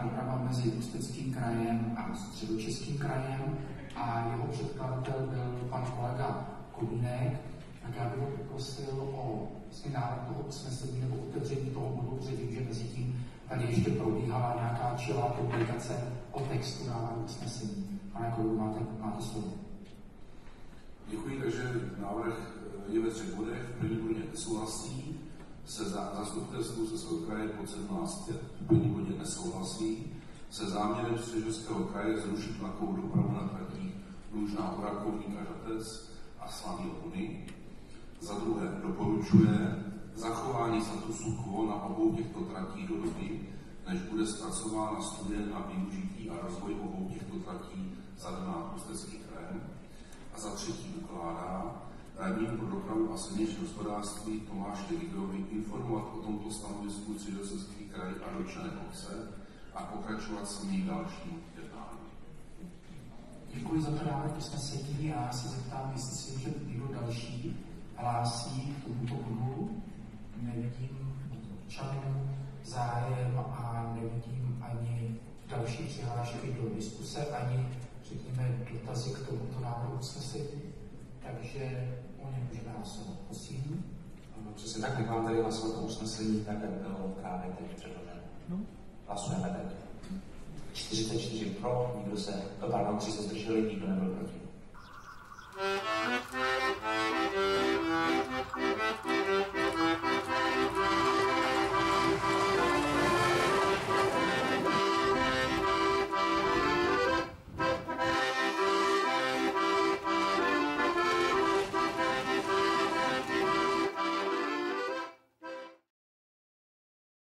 doprava mezi Ústeckým krajem a Středočeským krajem a jeho předkladatel byl pan kolega Kolínek. Tak já bych ho poprosil o návrh toho usnesení nebo otevření toho bodu, protože vím, že mezi tím tady ještě probíhala nějaká čilá publikace o textu návrhu usnesení. Pane kolegu, máte slovo. Děkuji, takže návrh je ve 3 bodech. V první bodě nesouhlasí, se zastupitelstvu Ústeckého kraje pod 17 let. V první bodě nesouhlasí se záměrem Středočeského kraje zrušit vlakovou dopravu na tratích Lužná Hora, Kovník a Žatec a Slaný Louny. Za druhé doporučuje zachování statusu quo na obou těchto tratí do doby, než bude zpracována studie na využití a rozvoj obou těchto tratí zadaná Ústeckým krajem. A za třetí ukládá radnímu pro dopravu a silniční hospodářství Tomáši Rigerovi informovat o tomto stanovisku Středočeský kraj a dotčené obce a pokračovat s ním dalším jednáním. Děkuji za to návrh usnesení. Já se zeptám, jestli si že někdo další hlásí k tomuto bodu. Nevidím občanů zájem a nevidím ani další přihlášky do diskuse, ani řekněme dotazy k tomuto návrhu usnesení. Takže o něm můžeme hlasovat. Prosím. Přesně tak, jak mám tady hlasovat o usnesení, tak jak bylo právě teď předloženo. Hlasujeme teď. 44 pro, 3 se zdrželi, nikdo nebyl proti.